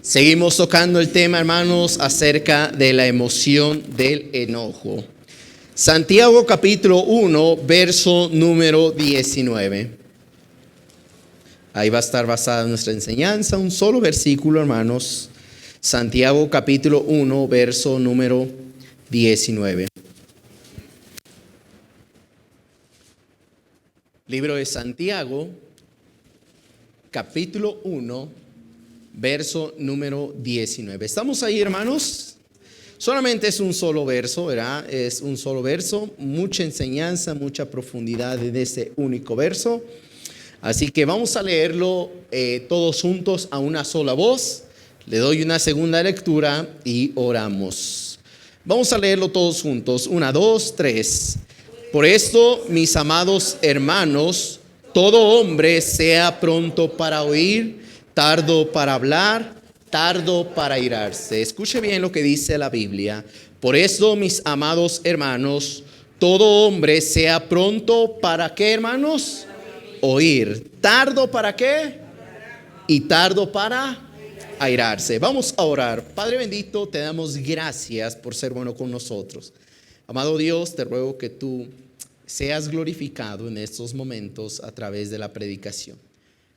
Seguimos tocando el tema, hermanos, acerca de la emoción del enojo. Santiago capítulo 1, verso número 19. Ahí va a estar basada nuestra enseñanza, un solo versículo, hermanos. Santiago capítulo 1, verso número 19. Libro de Santiago, capítulo 1, verso número 19. ¿Estamos ahí, hermanos? Solamente es un solo verso, ¿verdad? Es un solo verso, mucha enseñanza, mucha profundidad en este único verso. Así que vamos a leerlo todos juntos a una sola voz. Le doy una segunda lectura y oramos. Vamos a leerlo todos juntos. 1, 2, 3. Por esto, mis amados hermanos, todo hombre sea pronto para oír, tardo para hablar, tardo para airarse. Escuche bien lo que dice la Biblia. Por esto, mis amados hermanos, todo hombre sea pronto para ¿qué, hermanos? Oír. ¿Tardo para qué? Y tardo para airarse. Vamos a orar. Padre bendito, te damos gracias por ser bueno con nosotros. Amado Dios, te ruego que tú seas glorificado en estos momentos a través de la predicación.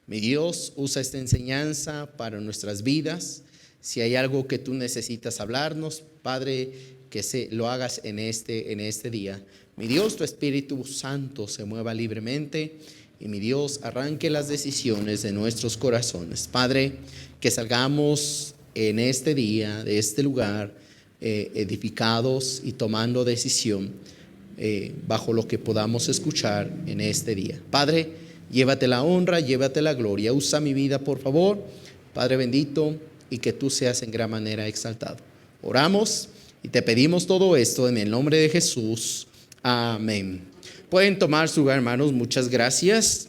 Mi Dios, usa esta enseñanza para nuestras vidas. Si hay algo que tú necesitas hablarnos, Padre, que lo hagas en este día. Mi Dios, tu Espíritu Santo se mueva libremente y mi Dios arranque las decisiones de nuestros corazones. Padre, que salgamos en este día, de este lugar, edificados y tomando decisión bajo lo que podamos escuchar en este día. Padre, llévate la honra, llévate la gloria. Usa mi vida, por favor, Padre bendito, y que tú seas en gran manera exaltado. Oramos y te pedimos todo esto en el nombre de Jesús. Amén. Pueden tomar su lugar, hermanos. Muchas gracias.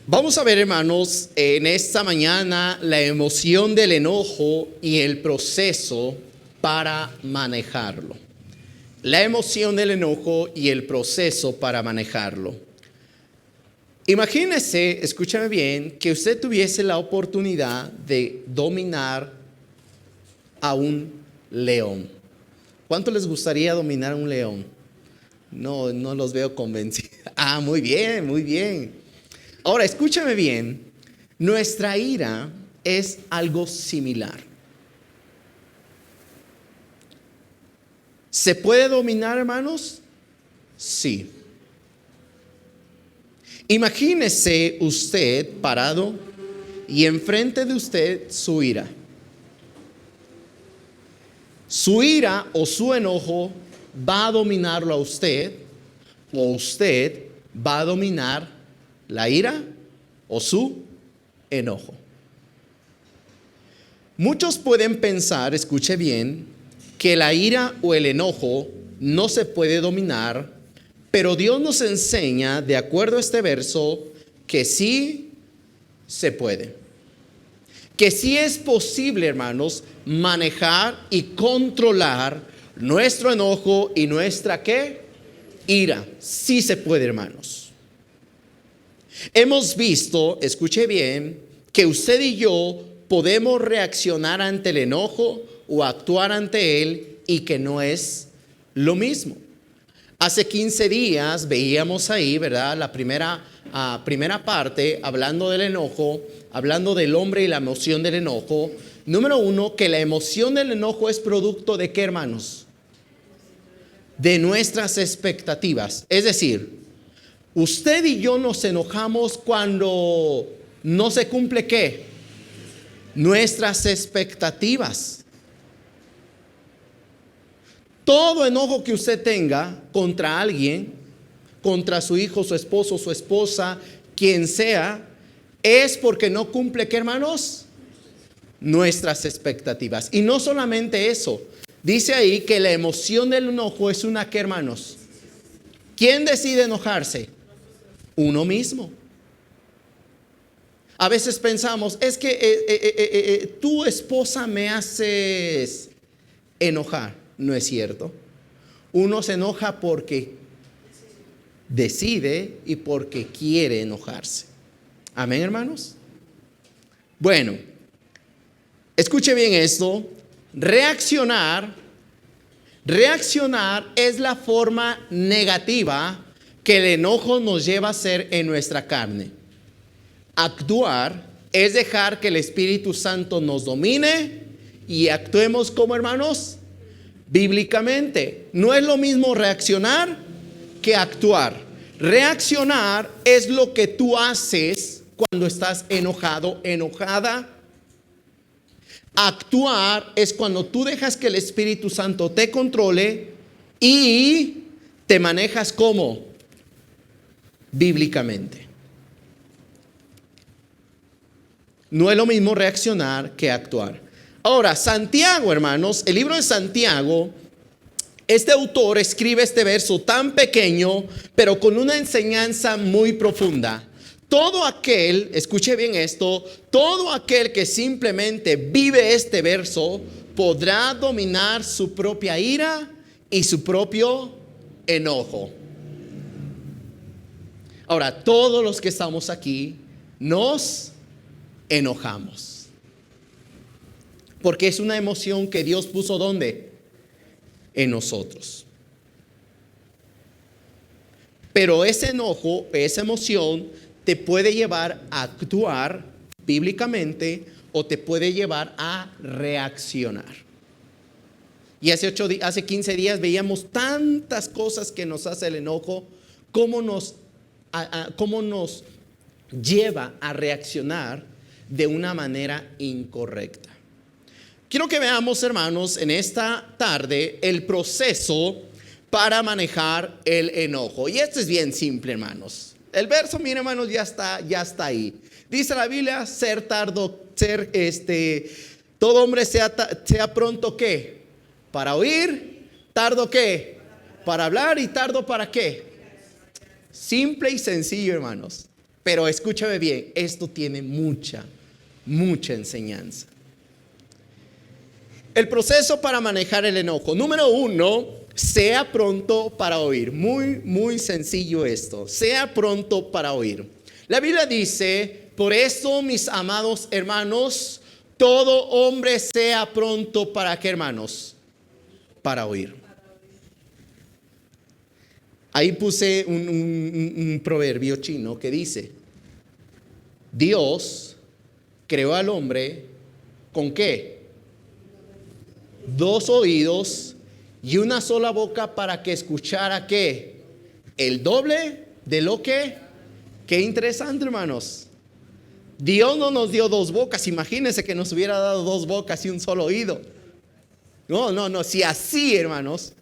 Vamos a ver, hermanos, en esta mañana la emoción del enojo y el proceso para manejarlo. La emoción del enojo y el proceso para manejarlo. Imagínese, escúchame bien, que usted tuviese la oportunidad de dominar a un león. ¿Cuánto les gustaría dominar a un león? No los veo convencidos. Muy bien, muy bien. Ahora, escúchame bien, nuestra ira es algo similar. ¿Se puede dominar, hermanos? Sí. Imagínese usted parado y enfrente de usted su ira. Su ira o su enojo va a dominarlo a usted, o usted va a dominar la ira o su enojo. Muchos pueden pensar, escuche bien, que la ira o el enojo no se puede dominar, pero Dios nos enseña, de acuerdo a este verso, que sí se puede. Que sí es posible, hermanos, manejar y controlar nuestro enojo y nuestra ¿qué? Ira. Sí se puede, hermanos. Hemos visto, escuche bien, que usted y yo podemos reaccionar ante el enojo o actuar ante él y que no es lo mismo. Hace 15 días veíamos ahí, ¿verdad? La primera parte hablando del enojo, hablando del hombre y la emoción del enojo. Número 1, que la emoción del enojo es producto de ¿qué, hermanos? De nuestras expectativas. Es decir, usted y yo nos enojamos cuando no se cumple ¿qué? Nuestras expectativas. Todo enojo que usted tenga contra alguien, contra su hijo, su esposo, su esposa, quien sea, es porque no cumple ¿qué, hermanos? Nuestras expectativas. Y no solamente eso, dice ahí que la emoción del enojo es una ¿qué, hermanos? ¿Quién decide enojarse? Uno mismo. A veces pensamos, es que tu esposa me haces enojar. No es cierto. Uno se enoja porque decide y porque quiere enojarse. Amén, hermanos. Bueno, escuche bien esto. Reaccionar es la forma negativa que el enojo nos lleva a hacer en nuestra carne. Actuar es dejar que el Espíritu Santo nos domine y actuemos como hermanos bíblicamente. No es lo mismo reaccionar que actuar. Reaccionar es lo que tú haces cuando estás enojado, enojada. Actuar es cuando tú dejas que el Espíritu Santo te controle y te manejas como bíblicamente. No es lo mismo reaccionar que actuar. Ahora, Santiago, hermanos, el libro de Santiago, este autor escribe este verso tan pequeño, pero con una enseñanza muy profunda. Todo aquel, escuche bien esto, todo aquel que simplemente vive este verso podrá dominar su propia ira y su propio enojo. Ahora, todos los que estamos aquí nos enojamos. Porque es una emoción que Dios puso ¿dónde? En nosotros. Pero ese enojo, esa emoción te puede llevar a actuar bíblicamente o te puede llevar a reaccionar. Y hace 15 días veíamos tantas cosas que nos hace el enojo, cómo nos lleva a reaccionar de una manera incorrecta. Quiero que veamos, hermanos, en esta tarde el proceso para manejar el enojo. Y esto es bien simple, hermanos. El verso, miren, hermanos, ya está ahí. Dice la Biblia, todo hombre sea pronto ¿qué? Para oír, tardo ¿qué? Para hablar y tardo para ¿qué? Simple y sencillo, hermanos. Pero escúchame bien, esto tiene mucha enseñanza. El proceso para manejar el enojo. Número 1, sea pronto para oír. Muy sencillo esto. Sea pronto para oír. La Biblia dice, por eso, mis amados hermanos, todo hombre sea pronto para ¿qué, hermanos? Para oír. Ahí puse un proverbio chino que dice, Dios creó al hombre ¿con qué? 2 oídos y una sola boca para que escuchara ¿qué? El doble de lo que. Qué interesante, hermanos. Dios no nos dio 2 bocas. Imagínense que nos hubiera dado 2 bocas y un solo oído. No, si así, hermanos.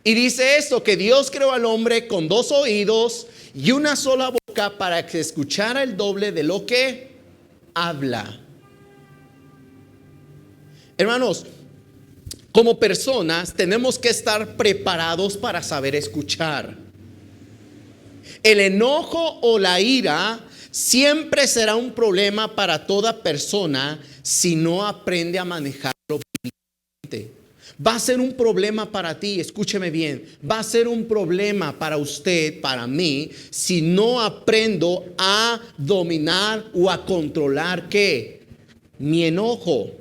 Y dice esto, que Dios creó al hombre con 2 oídos y una sola boca para que escuchara el doble de lo que habla. Hermanos, como personas tenemos que estar preparados para saber escuchar. El enojo o la ira siempre será un problema para toda persona si no aprende a manejarlo bíblicamente. Va a ser un problema para ti, escúcheme bien, va a ser un problema para usted, para mí, si no aprendo a dominar o a controlar ¿qué? Mi enojo.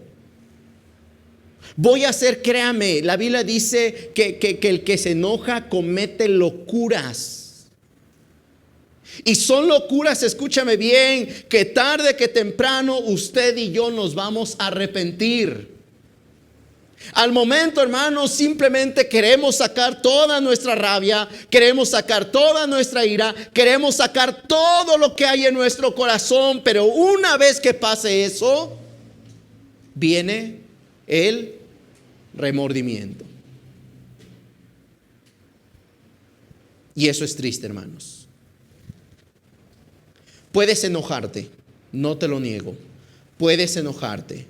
Voy a hacer, créame, la Biblia dice que el que se enoja comete locuras. Y son locuras, escúchame bien, que tarde que temprano usted y yo nos vamos a arrepentir. Al momento, hermanos, simplemente queremos sacar toda nuestra rabia, queremos sacar toda nuestra ira, queremos sacar todo lo que hay en nuestro corazón, pero una vez que pase eso, viene el remordimiento. Y eso es triste, hermanos. Puedes enojarte, no te lo niego. Puedes enojarte,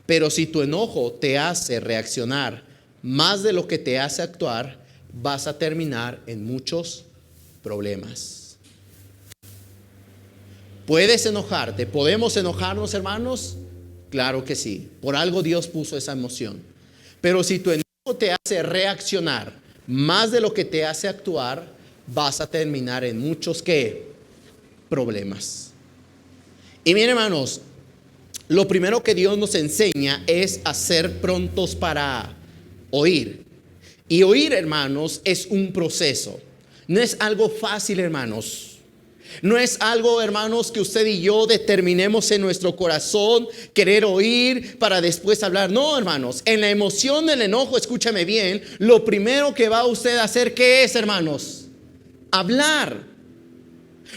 pero si tu enojo te hace reaccionar más de lo que te hace actuar, vas a terminar en muchos problemas. Puedes enojarte, podemos enojarnos, hermanos. Claro que sí, por algo Dios puso esa emoción. Pero si tu enojo te hace reaccionar más de lo que te hace actuar, vas a terminar en muchos ¿qué? Problemas. Y miren, hermanos, lo primero que Dios nos enseña es a ser prontos para oír. Y oír, hermanos, es un proceso. No es algo fácil, hermanos. No es algo, hermanos, que usted y yo determinemos en nuestro corazón querer oír para después hablar. No, hermanos, en la emoción del enojo, escúchame bien, lo primero que va usted a hacer, ¿qué es, hermanos? Hablar.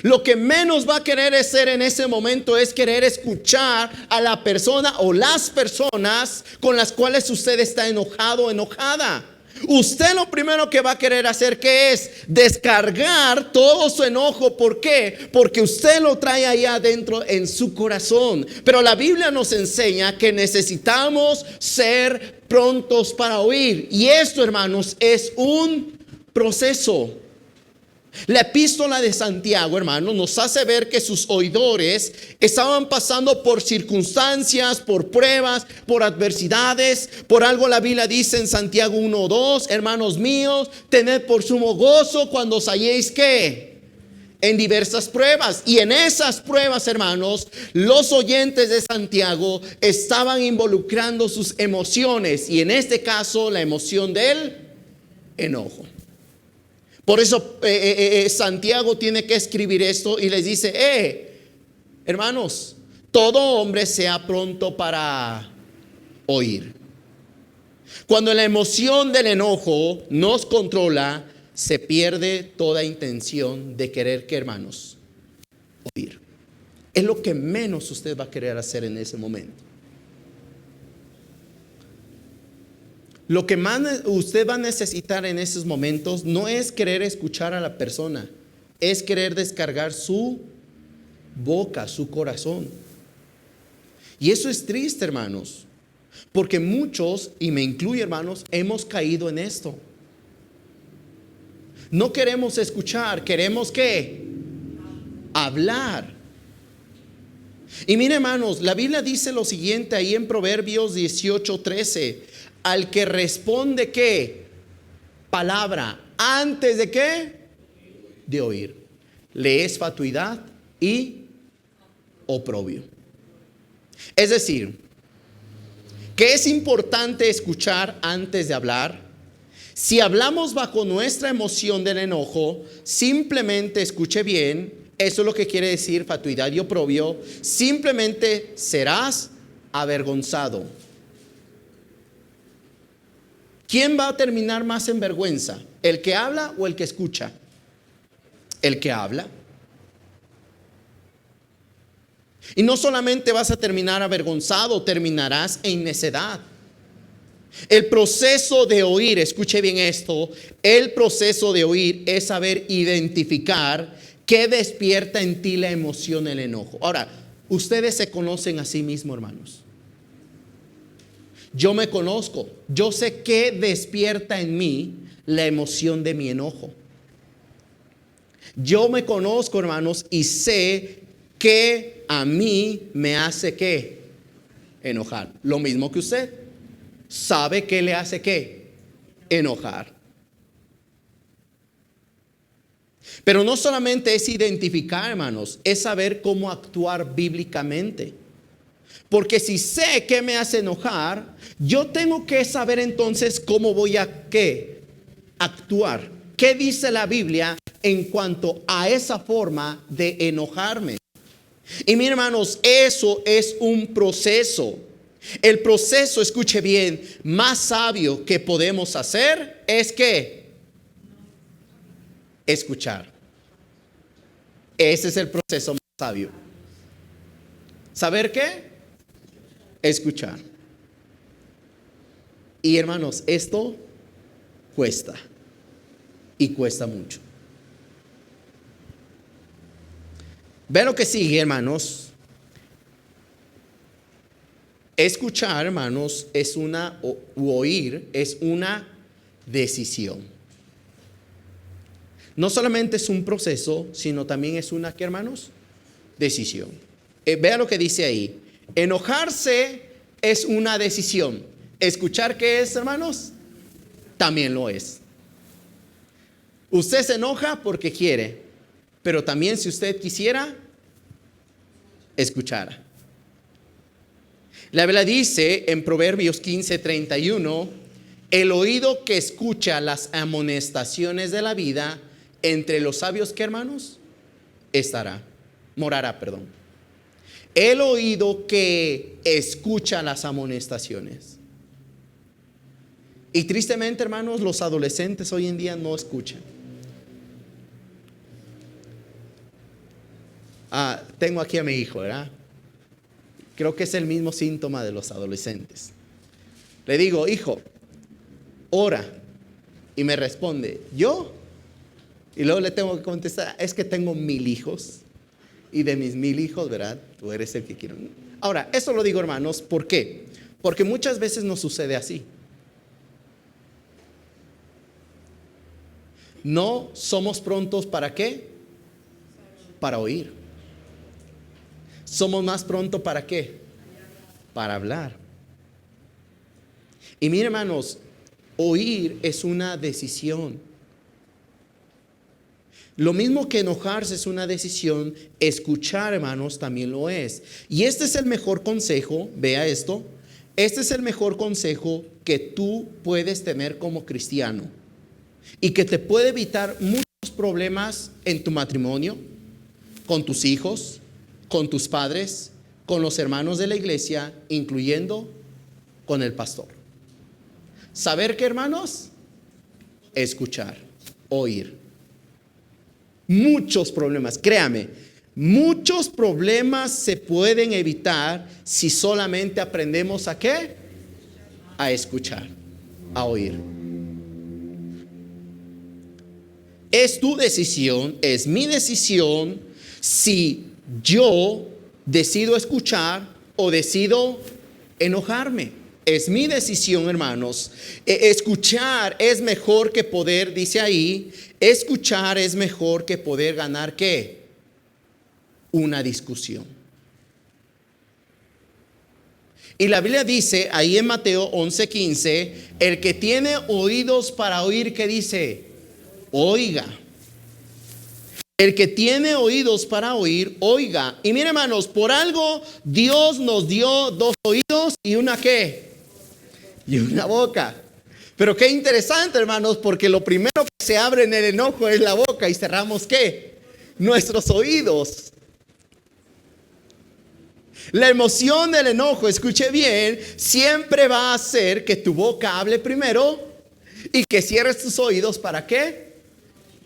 Lo que menos va a querer hacer en ese momento es querer escuchar a la persona o las personas con las cuales usted está enojado o enojada. Usted lo primero que va a querer hacer, ¿qué es? Descargar todo su enojo. ¿Por qué? Porque usted lo trae ahí adentro en su corazón. Pero la Biblia nos enseña que necesitamos ser prontos para oír. Y esto, hermanos, es un proceso. La epístola de Santiago, hermanos, nos hace ver que sus oidores estaban pasando por circunstancias, por pruebas, por adversidades. Por algo la Biblia dice en Santiago 1:2, hermanos míos, tened por sumo gozo cuando os halléis ¿qué? En diversas pruebas. Y en esas pruebas, hermanos, los oyentes de Santiago estaban involucrando sus emociones. Y en este caso, la emoción del enojo. Por eso Santiago tiene que escribir esto y les dice, hermanos, todo hombre sea pronto para oír. Cuando la emoción del enojo nos controla, se pierde toda intención de querer, ¿qué, hermanos? Oír. Es lo que menos usted va a querer hacer en ese momento. Lo que más usted va a necesitar en esos momentos no es querer escuchar a la persona, es querer descargar su boca, su corazón. Y eso es triste, hermanos, porque muchos, y me incluye, hermanos, hemos caído en esto. No queremos escuchar, queremos ¿qué? Hablar. Y miren, hermanos, la Biblia dice lo siguiente ahí en Proverbios 18:13. Al que responde ¿qué? Palabra antes de ¿qué? De oír, le es fatuidad y oprobio. Es decir, que es importante escuchar antes de hablar. Si hablamos bajo nuestra emoción del enojo, simplemente escuche bien, eso es lo que quiere decir fatuidad y oprobio, simplemente serás avergonzado. ¿Quién va a terminar más en vergüenza? ¿El que habla o el que escucha? El que habla. Y no solamente vas a terminar avergonzado, terminarás en necedad. El proceso de oír, escuche bien esto, el proceso de oír es saber identificar qué despierta en ti la emoción, el enojo. Ahora, ustedes se conocen a sí mismos, hermanos. Yo me conozco, yo sé qué despierta en mí la emoción de mi enojo. Yo me conozco, hermanos, y sé que a mí me hace ¿qué? Enojar. Lo mismo que usted. ¿Sabe qué le hace qué? Enojar. Pero no solamente es identificar, hermanos, es saber cómo actuar bíblicamente. Porque si sé qué me hace enojar, yo tengo que saber entonces cómo voy a ¿qué? Actuar. ¿Qué dice la Biblia en cuanto a esa forma de enojarme? Y miren, hermanos, eso es un proceso. El proceso, escuche bien, más sabio que podemos hacer es ¿qué? Escuchar. Ese es el proceso más sabio. ¿Saber qué? Escuchar. Y hermanos, esto cuesta. Y cuesta mucho. Ve lo que sigue, hermanos. Escuchar, hermanos, es oír es una decisión. No solamente es un proceso, sino también es una, ¿qué, hermanos? Decisión. Vea lo que dice ahí. Enojarse es una decisión. ¿Escuchar qué es, hermanos? También lo es. Usted se enoja porque quiere, pero también si usted quisiera, escuchara. La Biblia dice en Proverbios 15:31, el oído que escucha las amonestaciones de la vida, entre los sabios, ¿qué, hermanos? Morará. El oído que escucha las amonestaciones. Y tristemente, hermanos, los adolescentes hoy en día no escuchan. Tengo aquí a mi hijo, ¿verdad? Creo que es el mismo síntoma de los adolescentes. Le digo, hijo, ora. Y me responde, ¿yo? Y luego le tengo que contestar, es que tengo 1000 hijos. Y de mis 1000 hijos, ¿verdad? Tú eres el que quiero. Ahora, eso lo digo, hermanos, ¿por qué? Porque muchas veces nos sucede así. No somos prontos, ¿para qué? Para oír. Somos más pronto, ¿para qué? Para hablar. Y mire, hermanos, oír es una decisión. Lo mismo que enojarse es una decisión, escuchar, hermanos, también lo es. Y este es el mejor consejo, vea esto, este es el mejor consejo que tú puedes tener como cristiano y que te puede evitar muchos problemas en tu matrimonio, con tus hijos, con tus padres, con los hermanos de la iglesia, incluyendo con el pastor. ¿Saber qué, hermanos? Escuchar, oír. Muchos problemas, créame, muchos problemas se pueden evitar si solamente aprendemos ¿a qué? A escuchar, a oír. Es tu decisión, es mi decisión si yo decido escuchar o decido enojarme. Es mi decisión, hermanos. Escuchar es mejor que poder, dice ahí, escuchar es mejor que poder ganar ¿qué? Una discusión. Y la Biblia dice ahí en Mateo 11:15, el que tiene oídos para oír, ¿qué dice? Oiga. El que tiene oídos para oír, oiga. Y mire, hermanos, por algo Dios nos dio 2 oídos y una ¿qué? Y una boca. Pero qué interesante, hermanos, porque lo primero que se abre en el enojo es la boca y cerramos ¿qué? Nuestros oídos. La emoción del enojo, escuche bien, siempre va a hacer que tu boca hable primero y que cierres tus oídos ¿para qué?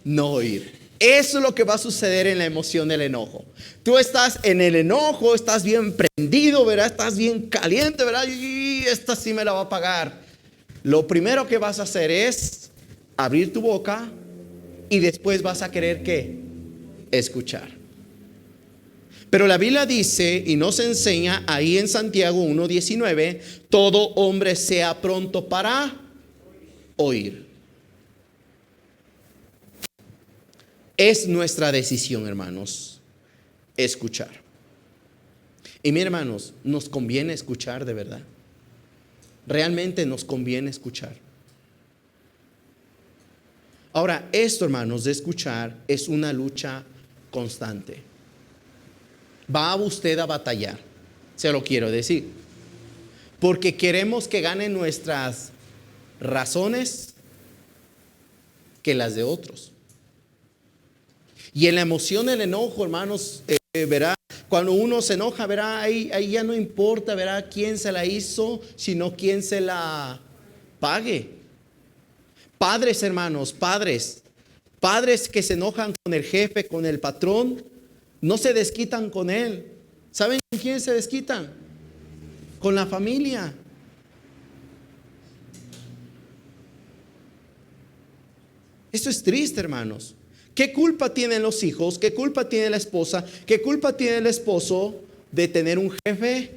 No oír. Eso es lo que va a suceder en la emoción del enojo. Tú estás en el enojo, estás bien prendido, ¿verdad? Estás bien caliente, ¿verdad? Y esta sí me la va a pagar. Lo primero que vas a hacer es abrir tu boca y después vas a querer ¿qué? Escuchar. Pero la Biblia dice y nos enseña ahí en Santiago 1:19, todo hombre sea pronto para oír. Es nuestra decisión, hermanos, escuchar. Y mi hermanos, nos conviene escuchar de verdad. Realmente nos conviene escuchar. Ahora, esto, hermanos, de escuchar es una lucha constante. Va usted a batallar, se lo quiero decir. Porque queremos que ganen nuestras razones que las de otros. Y en la emoción del enojo, hermanos, verá, cuando uno se enoja, verá, ahí ya no importa, verá, quién se la hizo, sino quién se la pague. Padres, hermanos, padres que se enojan con el jefe, con el patrón, no se desquitan con él. ¿Saben con quién se desquitan? Con la familia. Esto es triste, hermanos. ¿Qué culpa tienen los hijos? ¿Qué culpa tiene la esposa? ¿Qué culpa tiene el esposo de tener un jefe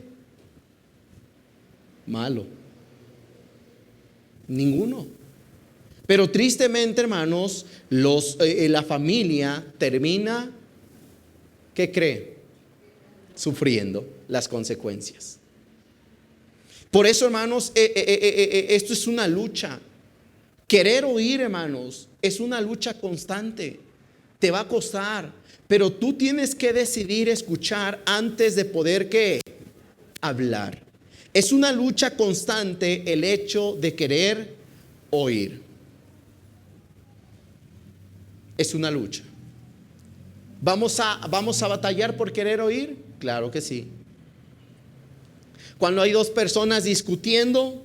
malo? Ninguno. Pero tristemente, hermanos, la familia termina, ¿qué cree? Sufriendo las consecuencias. Por eso, hermanos, esto es una lucha. Querer oír, hermanos, es una lucha constante. te va a costar, pero tú tienes que decidir escuchar antes de poder ¿qué? Hablar. Es una lucha constante el hecho de querer oír. Es una lucha. ¿Vamos a batallar por querer oír? Claro que sí. Cuando hay dos personas discutiendo,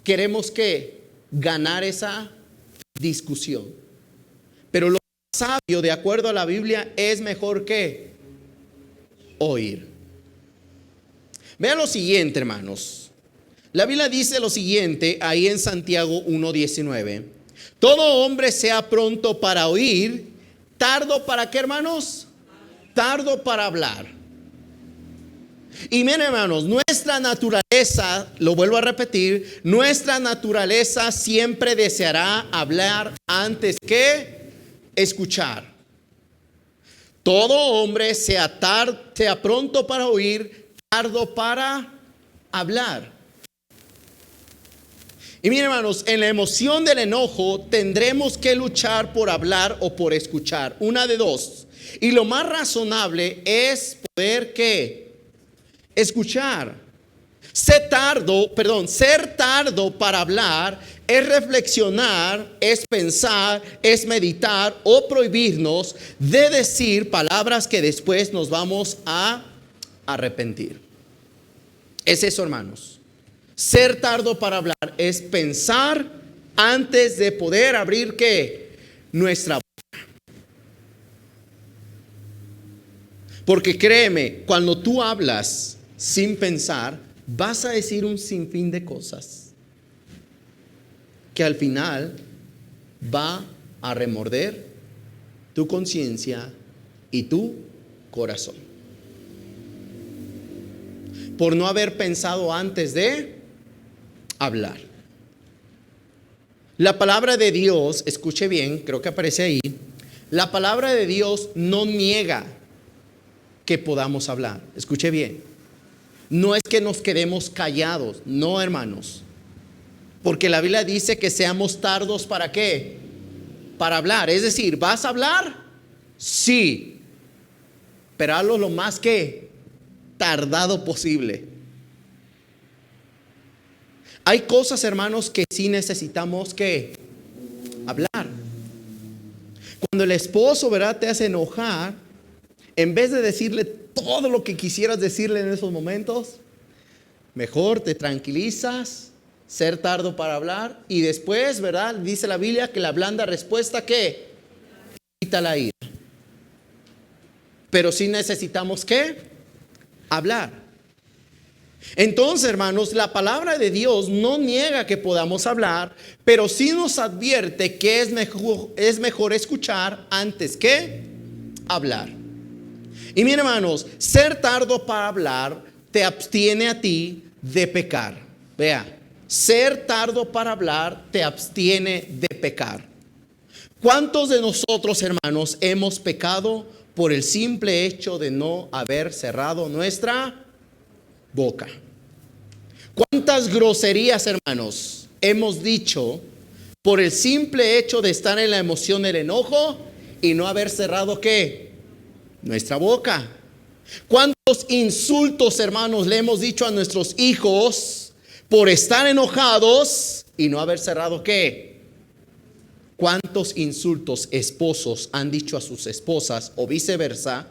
queremos que ganar esa discusión. Pero lo sabio, de acuerdo a la Biblia, es mejor que oír. Vean lo siguiente, hermanos. La Biblia dice lo siguiente ahí en Santiago 1:19. Todo hombre sea pronto para oír, tardo para ¿qué, hermanos? Tardo para hablar. Y miren, hermanos, nuestra naturaleza, lo vuelvo a repetir, nuestra naturaleza siempre deseará hablar antes que escuchar. Todo hombre sea pronto para oír, tardo para hablar. Y miren, hermanos, en la emoción del enojo tendremos que luchar por hablar o por escuchar. Una de dos. Y lo más razonable es poder ¿qué? Escuchar. Ser tardo para hablar es reflexionar, es pensar, es meditar o prohibirnos de decir palabras que después nos vamos a arrepentir. Es eso, hermanos. Ser tardo para hablar es pensar antes de poder abrir ¿qué? Nuestra boca. Porque créeme, cuando tú hablas sin pensar, vas a decir un sinfín de cosas que al final va a remorder tu conciencia y tu corazón. Por no haber pensado antes de hablar. La palabra de Dios, escuche bien, creo que aparece ahí. La palabra de Dios no niega que podamos hablar. Escuche bien. No es que nos quedemos callados, no, hermanos. Porque la Biblia dice que seamos tardos ¿para qué? Para hablar. Es decir, ¿vas a hablar? Sí. Pero hazlo lo más que tardado posible. Hay cosas, hermanos, que sí necesitamos que hablar. Cuando el esposo, ¿verdad?, te hace enojar, en vez de decirle todo lo que quisieras decirle en esos momentos, mejor te tranquilizas, ser tardo para hablar y después, ¿verdad?, dice la Biblia que la blanda respuesta ¿qué? Quita la ira. Pero sí necesitamos ¿qué? Hablar. Entonces, hermanos, la palabra de Dios no niega que podamos hablar, pero sí nos advierte que es mejor escuchar antes que hablar. Y miren, hermanos, ser tardo para hablar te abstiene a ti de pecar. Vea, ser tardo para hablar te abstiene de pecar. ¿Cuántos de nosotros, hermanos, hemos pecado por el simple hecho de no haber cerrado nuestra boca? ¿Cuántas groserías, hermanos, hemos dicho por el simple hecho de estar en la emoción del enojo y no haber cerrado ¿qué? Nuestra boca? ¿Cuántos insultos, hermanos, le hemos dicho a nuestros hijos por estar enojados y no haber cerrado ¿qué? ¿Cuántos insultos esposos han dicho a sus esposas o viceversa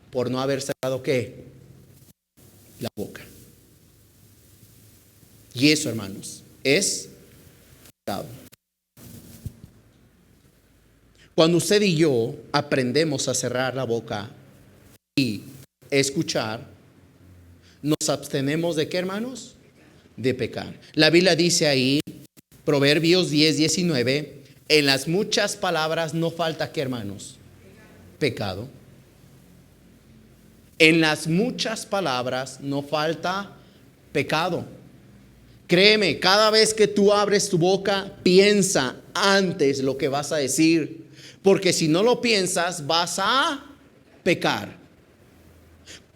por no haber cerrado ¿qué? La boca? Y eso, hermanos, es pecado. Cuando usted y yo aprendemos a cerrar la boca y escuchar, nos abstenemos de ¿qué, hermanos? De pecar. La Biblia dice ahí, Proverbios 10:19, en las muchas palabras no falta ¿qué, hermanos? Pecado. En las muchas palabras no falta pecado. Créeme, cada vez que tú abres tu boca, piensa antes lo que vas a decir, porque si no lo piensas, vas a pecar.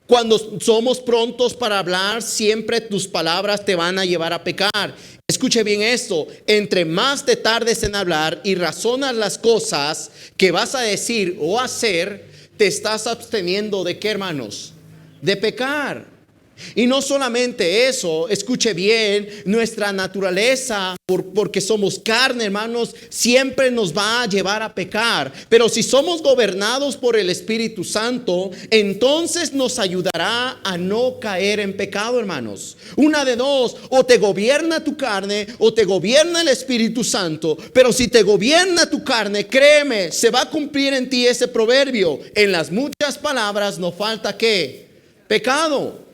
Cuando somos prontos para hablar, siempre tus palabras te van a llevar a pecar. Escuche bien esto, entre más te tardes en hablar y razonas las cosas que vas a decir o hacer, te estás absteniendo ¿de qué, hermanos? De pecar. Y no solamente eso, escuche bien, nuestra naturaleza, porque somos carne, hermanos, siempre nos va a llevar a pecar. Pero si somos gobernados por el Espíritu Santo, entonces nos ayudará a no caer en pecado, hermanos. Una de dos, o te gobierna tu carne o te gobierna el Espíritu Santo. Pero si te gobierna tu carne, créeme, se va a cumplir en ti ese proverbio: en las muchas palabras no falta ¿qué? Pecado.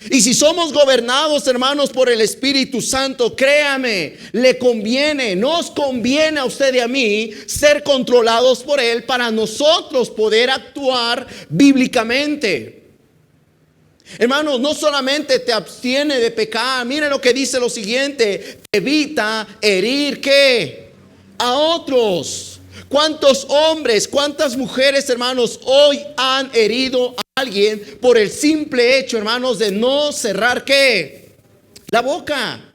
Y si somos gobernados, hermanos, por el Espíritu Santo, créame, le conviene, nos conviene a usted y a mí ser controlados por Él para nosotros poder actuar bíblicamente. Hermanos, no solamente te abstiene de pecar, miren lo que dice lo siguiente: evita herir ¿qué? A otros. ¿Cuántos hombres, cuántas mujeres, hermanos, hoy han herido a alguien por el simple hecho, hermanos, de no cerrar ¿qué? La boca.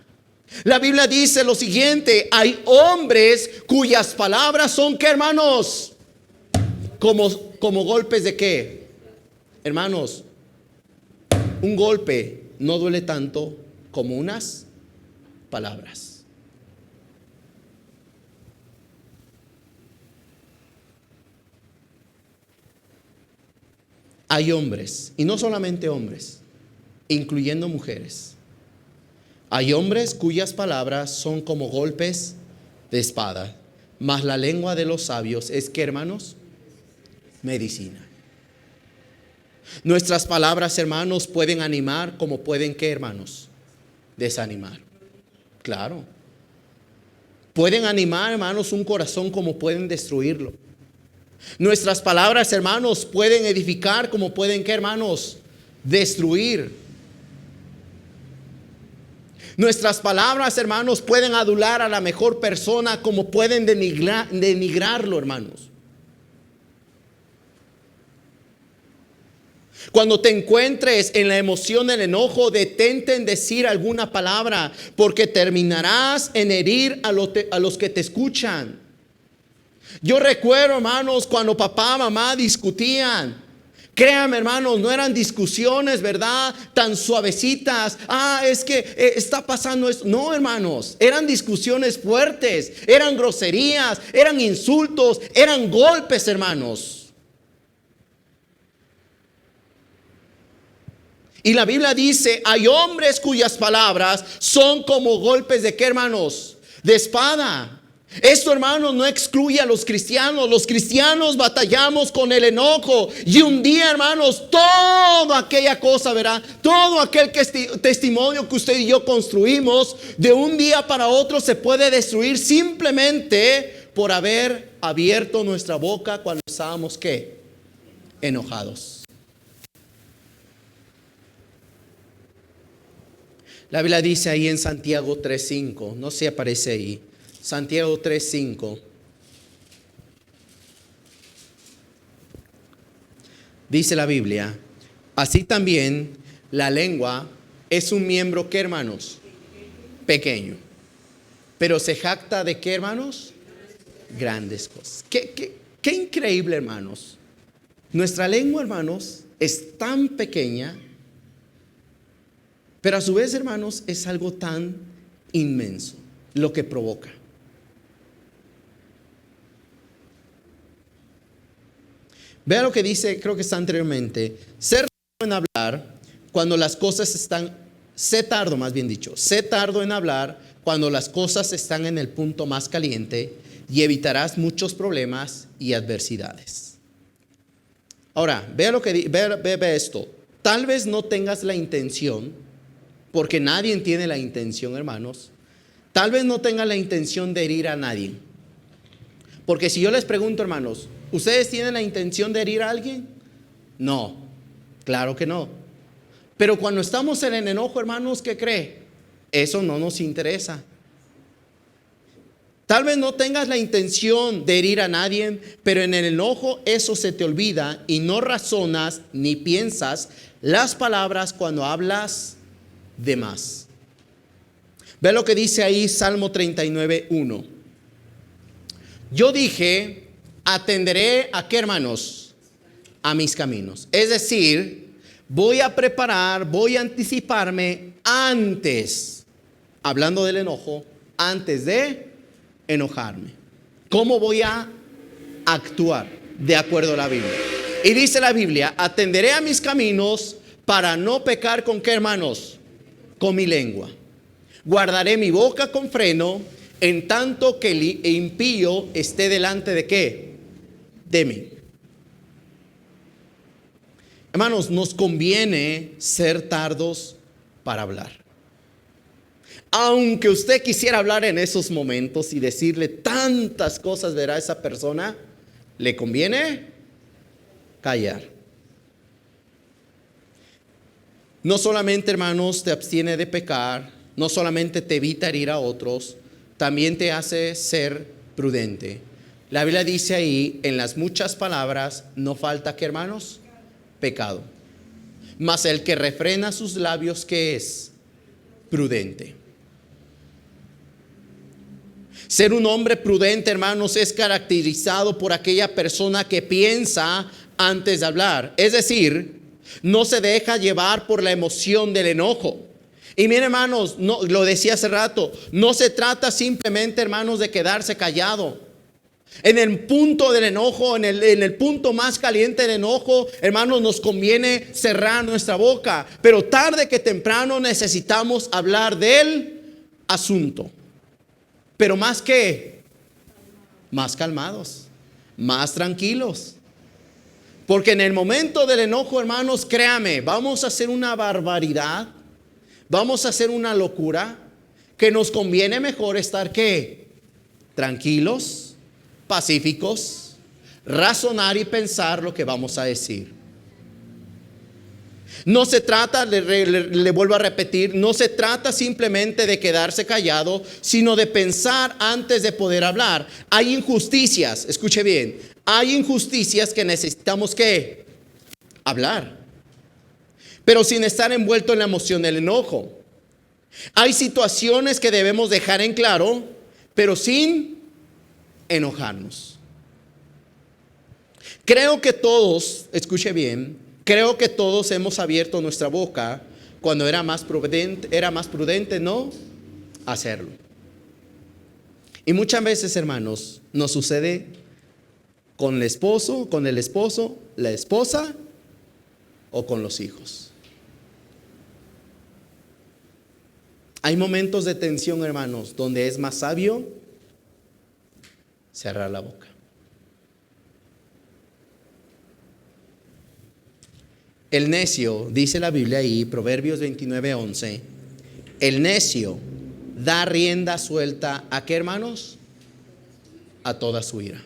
La Biblia dice lo siguiente: hay hombres cuyas palabras son ¿qué, hermanos? Como golpes de ¿qué? Hermanos, un golpe no duele tanto como unas palabras. Hay hombres, y no solamente hombres, incluyendo mujeres. Hay hombres cuyas palabras son como golpes de espada, mas la lengua de los sabios es ¿qué, hermanos? Medicina. Nuestras palabras, hermanos, pueden animar como pueden ¿qué, hermanos? Desanimar. Claro. Pueden animar, hermanos, un corazón como pueden destruirlo. Nuestras palabras, hermanos, pueden edificar como pueden ¿qué, hermanos? Destruir. Nuestras palabras, hermanos, pueden adular a la mejor persona como pueden denigrarlo, hermanos. Cuando te encuentres en la emoción del enojo, detente en decir alguna palabra, porque terminarás en herir a los que te escuchan. Yo recuerdo, hermanos, cuando papá, mamá discutían. Créanme, hermanos, no eran discusiones, ¿verdad? Tan suavecitas. Es que está pasando esto. No, hermanos, eran discusiones fuertes. Eran groserías, eran insultos, eran golpes, hermanos. Y la Biblia dice: hay hombres cuyas palabras son como golpes de ¿qué, hermanos? De espada. Esto, hermanos, no excluye a los cristianos. Los cristianos batallamos con el enojo. Y un día, hermanos, toda aquella cosa, ¿verdad? Todo aquel testimonio que usted y yo construimos, de un día para otro se puede destruir simplemente por haber abierto nuestra boca cuando estábamos ¿qué? Enojados. La Biblia dice ahí en Santiago 3:5, no se aparece ahí. Santiago 3:5. Dice la Biblia: así también la lengua es un miembro ¿qué, hermanos? Pequeño. Pero se jacta de ¿qué, hermanos? Grandes cosas. Qué increíble, hermanos. Nuestra lengua, hermanos, es tan pequeña, pero a su vez, hermanos, es algo tan inmenso lo que provoca. Vea lo que dice, creo que está anteriormente: sé tardo en hablar cuando las cosas están, sé tardo en hablar cuando las cosas están en el punto más caliente, y evitarás muchos problemas y adversidades. Ahora, vea lo que ve esto. Tal vez no tengas la intención, porque nadie tiene la intención, hermanos. Tal vez no tengas la intención de herir a nadie. Porque si yo les pregunto, hermanos, ¿ustedes tienen la intención de herir a alguien? No, claro que no. Pero cuando estamos en el enojo, hermanos, ¿qué cree? Eso no nos interesa. Tal vez no tengas la intención de herir a nadie, pero en el enojo eso se te olvida y no razonas ni piensas las palabras cuando hablas de más. Ve lo que dice ahí Salmo 39:1. Yo dije, atenderé a qué, hermanos, a mis caminos. Es decir, voy a preparar, voy a anticiparme antes, hablando del enojo, antes de enojarme. ¿Cómo voy a actuar de acuerdo a la Biblia? Y dice la Biblia, atenderé a mis caminos para no pecar con qué, hermanos, con mi lengua. Guardaré mi boca con freno, en tanto que el impío esté delante de qué, de mí. Hermanos, nos conviene ser tardos para hablar. Aunque usted quisiera hablar en esos momentos y decirle tantas cosas, verá a esa persona, le conviene callar. No solamente, hermanos, te abstiene de pecar, no solamente te evita herir a otros, también te hace ser prudente. La Biblia dice ahí, en las muchas palabras no falta, ¿qué, hermanos? Pecado. Mas el que refrena sus labios, ¿qué es? Prudente. Ser un hombre prudente, hermanos, es caracterizado por aquella persona que piensa antes de hablar. Es decir, no se deja llevar por la emoción del enojo. Y miren, hermanos, no, lo decía hace rato, no se trata simplemente, hermanos, de quedarse callado. En el punto del enojo, en el punto más caliente del enojo, hermanos, nos conviene cerrar nuestra boca. Pero tarde que temprano necesitamos hablar del asunto. Pero más calmados, más tranquilos. Porque en el momento del enojo, hermanos, créame, vamos a hacer una barbaridad, vamos a hacer una locura, que nos conviene mejor estar ¿qué? Tranquilos, pacíficos, razonar y pensar lo que vamos a decir. No se trata, le vuelvo a repetir, no se trata simplemente de quedarse callado, sino de pensar antes de poder hablar. Hay injusticias, escuche bien, hay injusticias que necesitamos ¿qué? Hablar, pero sin estar envuelto en la emoción del enojo. Hay situaciones que debemos dejar en claro, pero sin enojarnos. Creo que todos, escuche bien, creo que todos hemos abierto nuestra boca cuando era más prudente no hacerlo. Y muchas veces, hermanos, nos sucede con el esposo, la esposa o con los hijos. Hay momentos de tensión, hermanos, donde es más sabio cerrar la boca. El necio, dice la Biblia ahí, Proverbios 29:11, el necio da rienda suelta ¿a qué, hermanos? A toda su ira.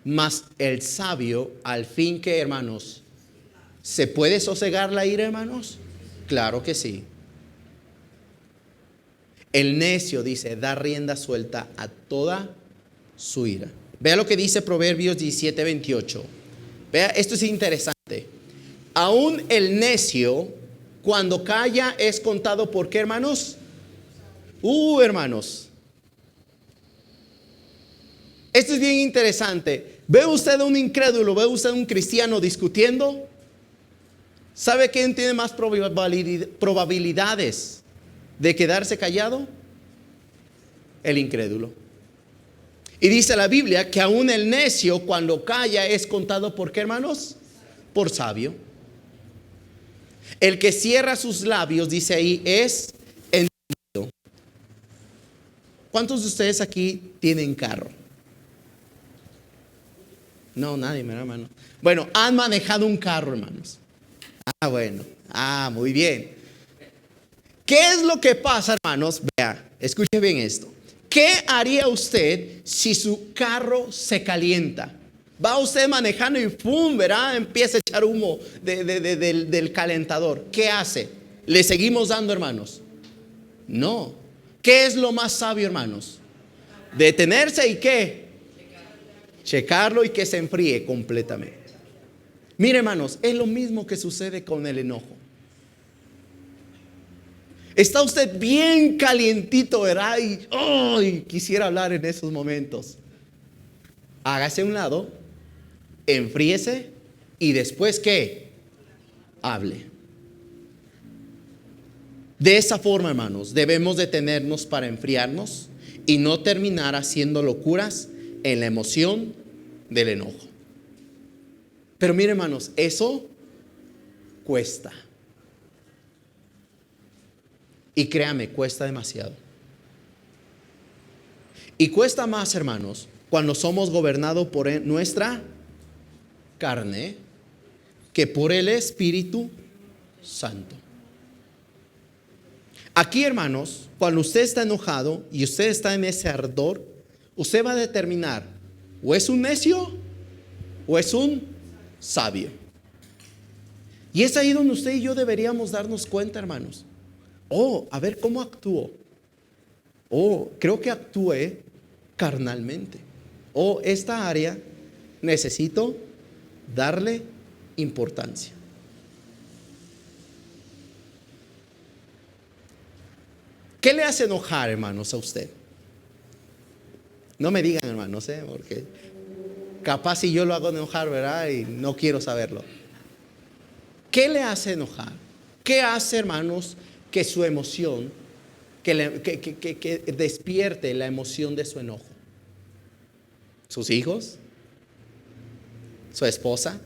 Mas el sabio, al fin, ¿qué, hermanos? ¿Se puede sosegar la ira, hermanos? Claro que sí. El necio, dice, da rienda suelta a toda su ira. Vea lo que dice Proverbios 17:28. Vea, esto es interesante. Aún el necio, cuando calla, es contado por ¿qué, hermanos? Hermanos, esto es bien interesante. ¿Ve usted a un incrédulo, ve usted a un cristiano discutiendo? ¿Sabe quién tiene más probabilidades de quedarse callado? El incrédulo. Y dice la Biblia que aún el necio, cuando calla, es contado por ¿qué, hermanos? Por sabio. El que cierra sus labios, dice ahí, es entendido. ¿Cuántos de ustedes aquí tienen carro? No, nadie, hermano. Bueno, han manejado un carro, hermanos. Bueno. Muy bien. ¿Qué es lo que pasa, hermanos? Vea, escuche bien esto. ¿Qué haría usted si su carro se calienta? Va usted manejando y ¡pum! Verá, empieza a echar humo del calentador. ¿Qué hace? ¿Le seguimos dando, hermanos? No. ¿Qué es lo más sabio, hermanos? Detenerse y ¿qué? Checarlo y que se enfríe completamente. Mire, hermanos, es lo mismo que sucede con el enojo. Está usted bien calientito, ¿verdad? Y quisiera hablar en esos momentos. Hágase a un lado, enfríese y después ¿qué? Hable. De esa forma, hermanos, debemos detenernos para enfriarnos y no terminar haciendo locuras en la emoción del enojo. Pero mire, hermanos, eso cuesta. Y créame, cuesta demasiado. Y cuesta más, hermanos, cuando somos gobernados por nuestra carne que por el Espíritu Santo. Aquí, hermanos, cuando usted está enojado y usted está en ese ardor, usted va a determinar o es un necio o es un sabio. Y es ahí donde usted y yo deberíamos darnos cuenta, hermanos. A ver cómo actúo. Creo que actué carnalmente. Esta área necesito darle importancia. ¿Qué le hace enojar, hermanos, a usted? No me digan, hermanos, porque capaz si yo lo hago enojar, ¿verdad? Y no quiero saberlo. ¿Qué le hace enojar? ¿Qué hace, hermanos, que su emoción, que despierte la emoción de su enojo? ¿Sus hijos? ¿Su esposa?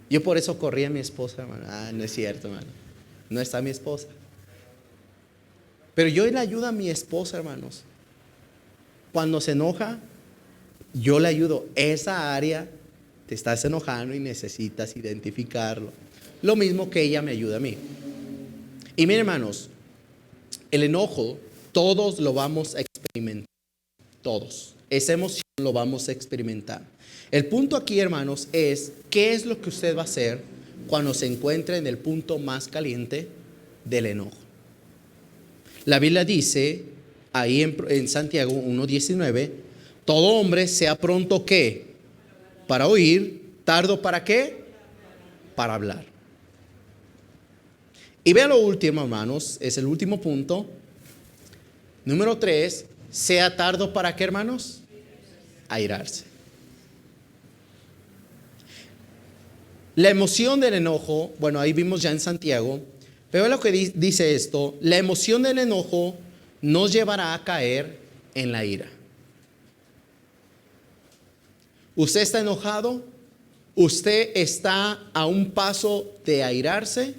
Yo por eso corrí a mi esposa, hermano. No es cierto, hermano. No está mi esposa. Pero yo le ayudo a mi esposa, hermanos. Cuando se enoja, yo le ayudo. Esa área te estás enojando y necesitas identificarlo. Lo mismo que ella me ayuda a mí. Y miren, hermanos, el enojo todos lo vamos a experimentar. Todos. Esa emoción lo vamos a experimentar. El punto aquí, hermanos, es ¿qué es lo que usted va a hacer cuando se encuentre en el punto más caliente del enojo? La Biblia dice ahí en Santiago 1:19, todo hombre sea pronto ¿qué? Para oír, tardo ¿para qué? Para hablar. Y vea lo último, hermanos, es el último punto. Número 3, sea tardo ¿para qué, hermanos? Airarse. La emoción del enojo, bueno, ahí vimos ya en Santiago, pero lo que dice esto, la emoción del enojo nos llevará a caer en la ira. ¿Usted está enojado? ¿Usted está a un paso de airarse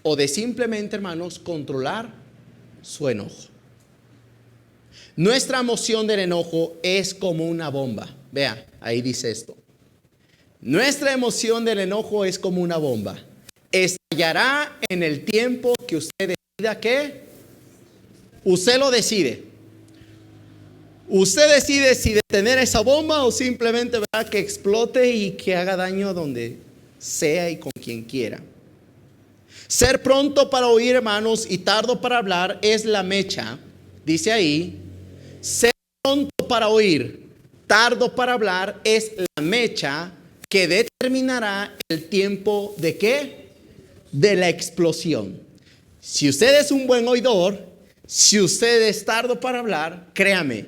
o de simplemente, hermanos, controlar su enojo? Nuestra emoción del enojo es como una bomba. Vea, ahí dice esto. Nuestra emoción del enojo es como una bomba. Estallará en el tiempo que usted decida que usted lo decide. Usted decide si detener esa bomba o simplemente verá que explote y que haga daño donde sea y con quien quiera. Ser pronto para oír, hermanos, y tardo para hablar es la mecha. Dice ahí, ser pronto para oír, tardo para hablar es la mecha que determinará el tiempo de ¿qué? De la explosión. Si usted es un buen oidor, si usted es tardo para hablar, créame,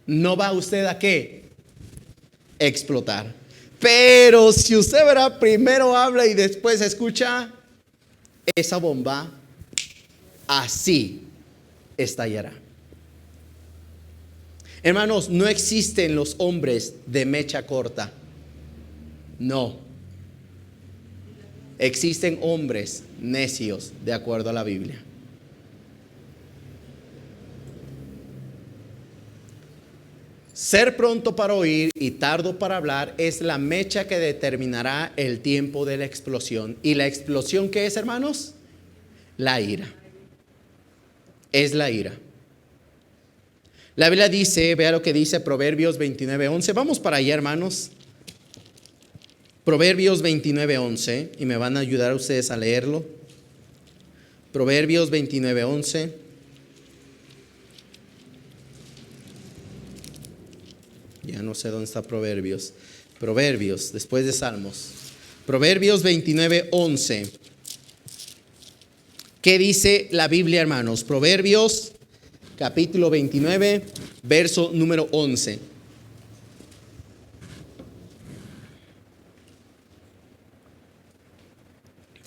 no va usted a ¿qué? Explotar. Pero si usted verá, primero habla y después escucha, esa bomba así estallará. Hermanos, no existen los hombres de mecha corta. No. Existen hombres necios, de acuerdo a la Biblia. Ser pronto para oír y tardo para hablar es la mecha que determinará el tiempo de la explosión. ¿Y la explosión qué es, hermanos? La ira. Es la ira. La Biblia dice, vea lo que dice Proverbios 29:11. Vamos para allá, hermanos. Proverbios 29:11, y me van a ayudar a ustedes a leerlo. Proverbios 29:11. Ya no sé dónde está Proverbios. Proverbios, después de Salmos. Proverbios 29:11. ¿Qué dice la Biblia, hermanos? Proverbios, capítulo 29, verso número 11.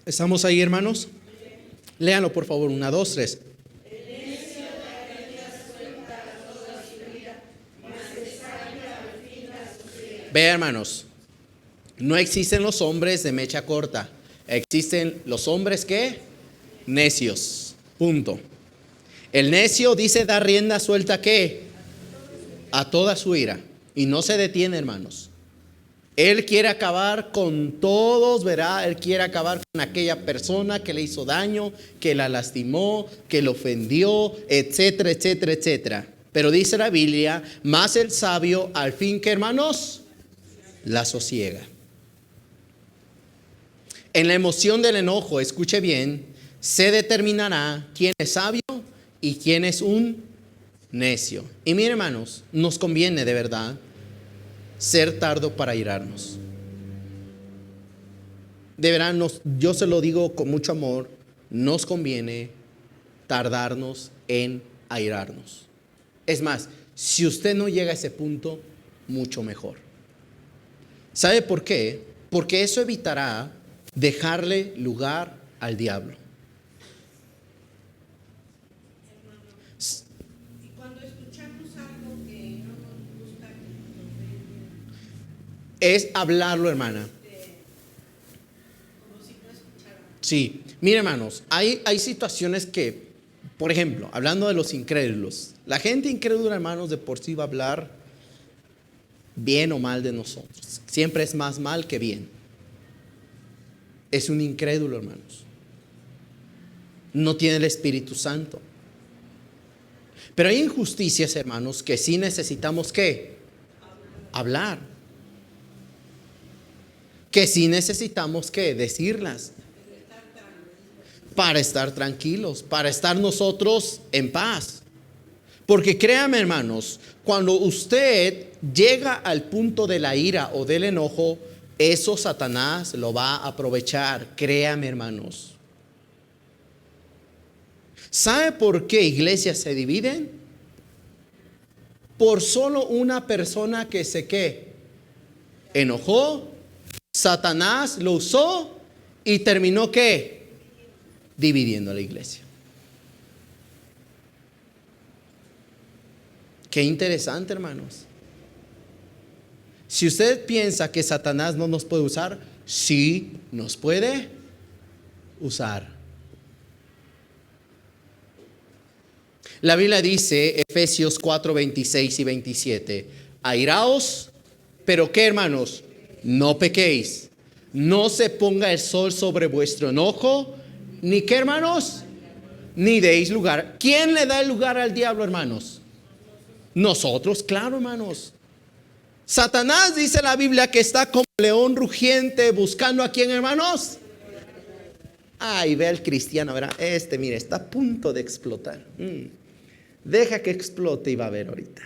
¿Estamos ahí, hermanos? Léanlo, por favor. 1, 2, 3. Vean, hermanos, no existen los hombres de mecha corta. Existen los hombres que necios. Punto. El necio dice dar rienda suelta ¿qué? A toda su ira. Y no se detiene, hermanos. Él quiere acabar con todos, verá. Él quiere acabar con aquella persona que le hizo daño, que la lastimó, que le ofendió, etcétera, etcétera, etcétera. Pero dice la Biblia, más el sabio al fin que, hermanos, la sosiega. En la emoción del enojo, escuche bien, se determinará quién es sabio y quién es un necio. Y miren, hermanos, nos conviene de verdad ser tardo para airarnos. De verdad, yo se lo digo con mucho amor, nos conviene tardarnos en airarnos. Es más, si usted no llega a ese punto, mucho mejor. ¿Sabe por qué? Porque eso evitará dejarle lugar al diablo. Y cuando escuchamos algo que no nos gusta, Es hablarlo, hermana. como si no escucháramos. Sí, mire, hermanos, hay situaciones que, por ejemplo, hablando de los incrédulos, la gente incrédula, hermanos, de por sí va a hablar bien o mal de nosotros. Siempre es más mal que bien. Es un incrédulo, hermanos. No tiene el Espíritu Santo. Pero hay injusticias, hermanos, que sí necesitamos ¿qué? Hablar. Que sí necesitamos ¿qué? Decirlas. Para estar tranquilos, para estar nosotros en paz. Porque créame, hermanos, cuando usted llega al punto de la ira o del enojo, eso Satanás lo va a aprovechar. Créame, hermanos. ¿Sabe por qué iglesias se dividen? Por solo una persona que se ¿qué? Enojó, Satanás lo usó y terminó ¿qué? Dividiendo a la iglesia. Qué interesante, hermanos. Si usted piensa que Satanás no nos puede usar, sí nos puede usar. La Biblia dice, Efesios 4, 26 y 27, airaos, pero ¿qué, hermanos? No pequéis. No se ponga el sol sobre vuestro enojo, ni ¿qué, hermanos? Ni deis lugar. ¿Quién le da el lugar al diablo, hermanos? Nosotros, claro, hermanos. Satanás, dice la Biblia, que está como león rugiente buscando a quién, hermanos. Ay, ve al cristiano, verá. Mire, está a punto de explotar. Deja que explote y va a ver ahorita.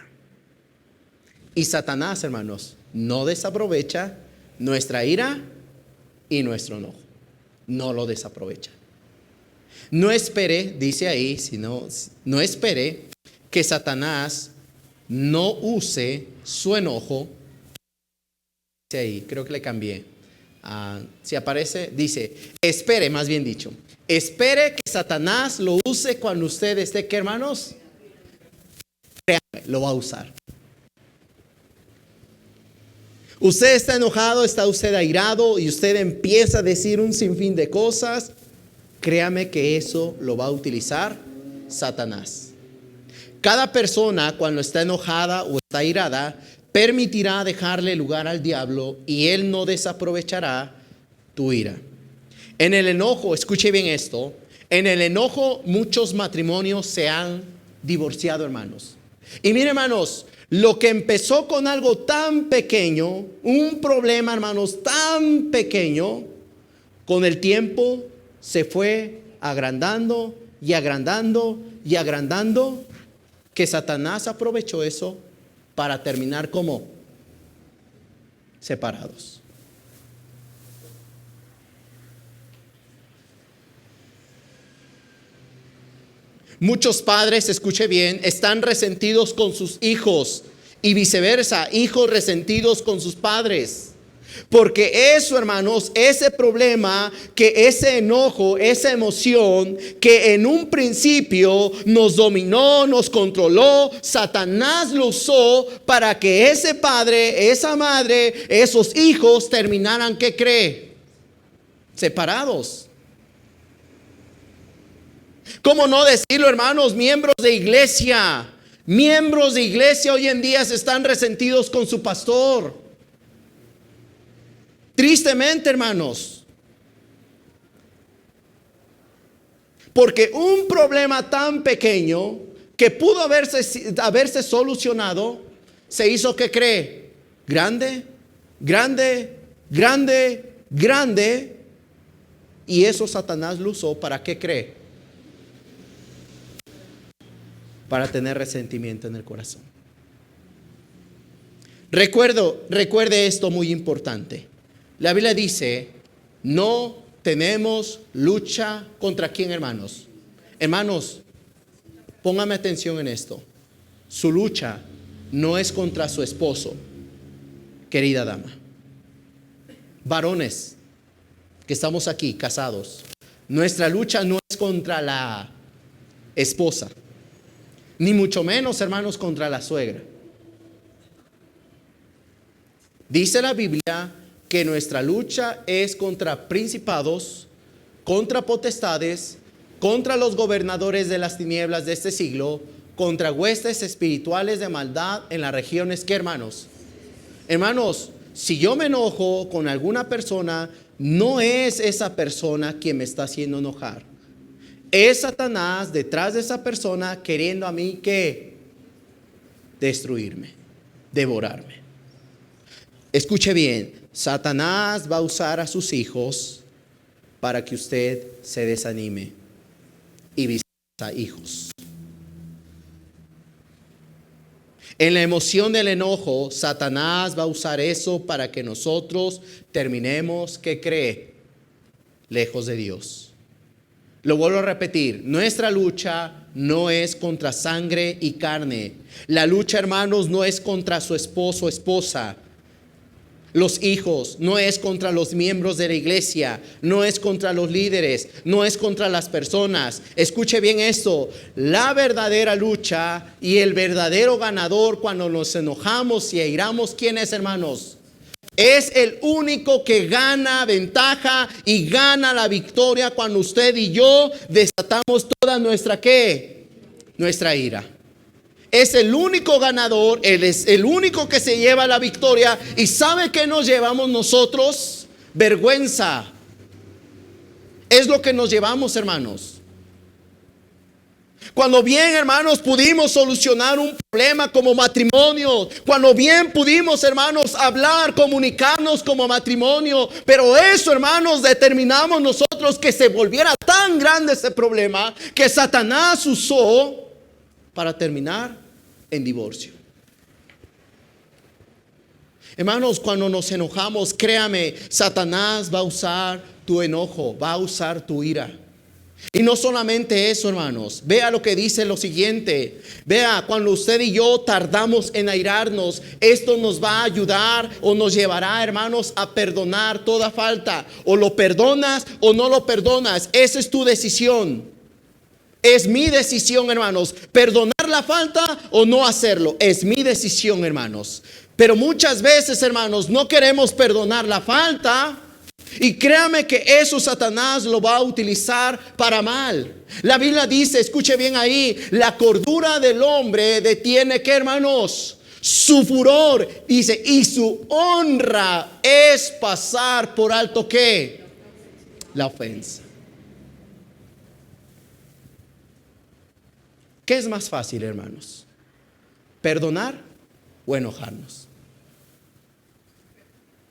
Y Satanás, hermanos, no desaprovecha nuestra ira y nuestro enojo. No lo desaprovecha. No espere, dice ahí, no espere que Satanás no use su enojo. Dice ahí, creo que le cambié. Si aparece, dice, espere, más bien dicho, espere que Satanás lo use cuando usted esté, ¿qué, hermanos? Créame, lo va a usar. Usted está enojado, está usted airado y usted empieza a decir un sinfín de cosas. Créame que eso lo va a utilizar Satanás. Cada persona cuando está enojada o está airada permitirá dejarle lugar al diablo y él no desaprovechará tu ira. En el enojo, escuche bien esto, en el enojo muchos matrimonios se han divorciado, hermanos. Y miren, hermanos, lo que empezó con algo tan pequeño, un problema, hermanos, tan pequeño, con el tiempo se fue agrandando y agrandando y agrandando, que Satanás aprovechó eso para terminar como separados. Muchos padres, escuche bien, están resentidos con sus hijos y viceversa, hijos resentidos con sus padres. Porque eso, hermanos, ese problema, que ese enojo, esa emoción que en un principio nos dominó, nos controló, Satanás lo usó para que ese padre, esa madre, esos hijos terminaran, ¿qué cree? Separados. ¿Cómo no decirlo, hermanos? Miembros de iglesia hoy en día están resentidos con su pastor. Tristemente, hermanos, porque un problema tan pequeño que pudo haberse solucionado, se hizo, ¿qué cree? Grande, grande, grande, grande. Y eso Satanás lo usó ¿para qué cree? Para tener resentimiento en el corazón. Recuerde esto muy importante. La Biblia dice, no tenemos lucha contra quién, hermanos. Hermanos, póngame atención en esto. Su lucha no es contra su esposo, querida dama. Varones que estamos aquí casados, nuestra lucha no es contra la esposa, ni mucho menos, hermanos, contra la suegra. Dice la Biblia que nuestra lucha es contra principados, contra potestades, contra los gobernadores de las tinieblas de este siglo, contra huestes espirituales de maldad en las regiones. ¿Qué, hermanos? Hermanos, si yo me enojo con alguna persona, no es esa persona quien me está haciendo enojar. Es Satanás detrás de esa persona queriendo a mí que destruirme, devorarme. Escuche bien. Satanás va a usar a sus hijos para que usted se desanime y viceversa, hijos. En la emoción del enojo, Satanás va a usar eso para que nosotros terminemos, ¿qué cree? Lejos de Dios. Lo vuelvo a repetir, nuestra lucha no es contra sangre y carne. La lucha, hermanos, no es contra su esposo o esposa. Los hijos, no es contra los miembros de la iglesia, no es contra los líderes, no es contra las personas. Escuche bien esto, la verdadera lucha y el verdadero ganador cuando nos enojamos y airamos, ¿quién es, hermanos? Es el único que gana ventaja y gana la victoria cuando usted y yo desatamos toda nuestra, ¿qué? Nuestra ira. Es el único ganador, Él es el único que se lleva la victoria. ¿Y sabe qué nos llevamos nosotros? Vergüenza. Es lo que nos llevamos, hermanos. Cuando bien, hermanos, pudimos solucionar un problema como matrimonio, cuando bien pudimos, hermanos, hablar, comunicarnos como matrimonio, pero eso, hermanos, determinamos nosotros que se volviera tan grande ese problema que Satanás usó para terminar en divorcio. Hermanos, cuando nos enojamos, créame, Satanás va a usar tu enojo, va a usar tu ira. Y no solamente eso, hermanos. Vea lo que dice lo siguiente. Vea, cuando usted y yo tardamos en airarnos, esto nos va a ayudar o nos llevará, hermanos, a perdonar toda falta. O lo perdonas o no lo perdonas. Esa es tu decisión. Es mi decisión, hermanos, perdonar la falta o no hacerlo. Es mi decisión, hermanos. Pero muchas veces, hermanos, no queremos perdonar la falta. Y créame que eso Satanás lo va a utilizar para mal. La Biblia dice, escuche bien ahí, la cordura del hombre detiene, ¿qué, hermanos? Su furor. Dice, y su honra es pasar por alto, ¿qué? La ofensa. ¿Qué es más fácil, hermanos? ¿Perdonar o enojarnos?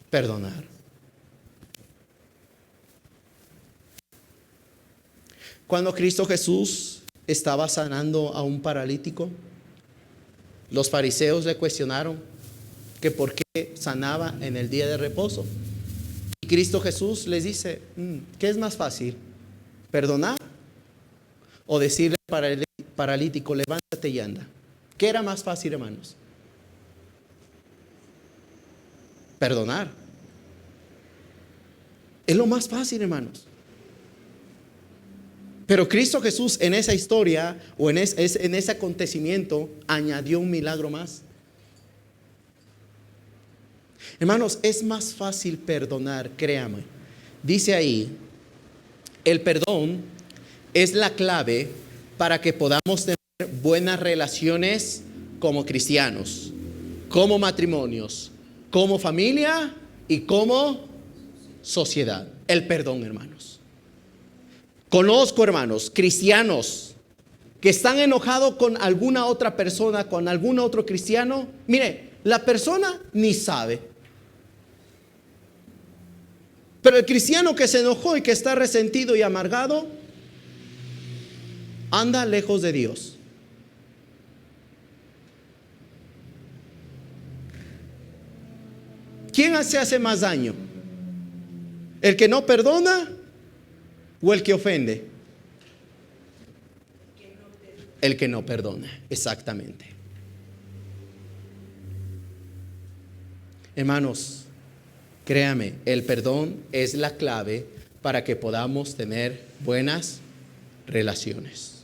Perdonar. Cuando Cristo Jesús estaba sanando a un paralítico, los fariseos le cuestionaron que por qué sanaba en el día de reposo. Y Cristo Jesús les dice, ¿qué es más fácil? ¿Perdonar o decirle al paralítico, levántate y anda. ¿Qué era más fácil, hermanos? Perdonar. Es lo más fácil, hermanos. Pero Cristo Jesús en esa historia o en ese acontecimiento añadió un milagro más. Hermanos, es más fácil perdonar, créame. Dice ahí, el perdón es la clave para que podamos tener buenas relaciones como cristianos, como matrimonios, como familia y como sociedad. El perdón, hermanos. Conozco, hermanos, cristianos que están enojados con alguna otra persona, con algún otro cristiano. Mire, la persona ni sabe. Pero el cristiano que se enojó y que está resentido y amargado, anda lejos de Dios. ¿Quién se hace más daño? ¿El que no perdona o el que ofende? El que no perdona, exactamente. Hermanos, créame, el perdón es la clave para que podamos tener buenas relaciones,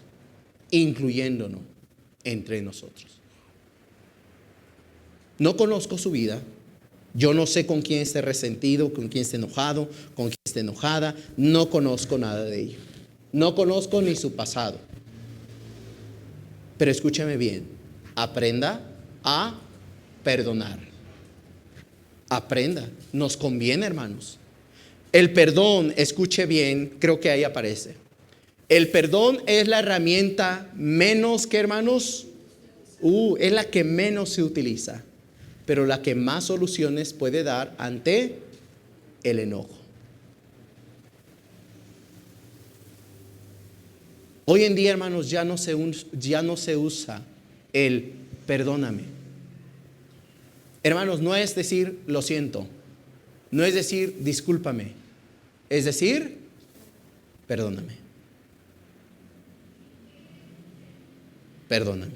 incluyéndonos entre nosotros. No conozco su vida. Yo no sé con quién esté resentido, con quién esté enojado, con quién esté enojada. No conozco nada de ello. No conozco ni su pasado. Pero escúcheme bien. Aprenda a perdonar. Aprenda. Nos conviene, hermanos. El perdón, escuche bien, creo que ahí aparece. El perdón es la herramienta menos que, hermanos, es la que menos se utiliza, pero la que más soluciones puede dar ante el enojo. Hoy en día, hermanos, ya no se usa el perdóname. Hermanos, no es decir lo siento, no es decir discúlpame, es decir perdóname. Perdóname.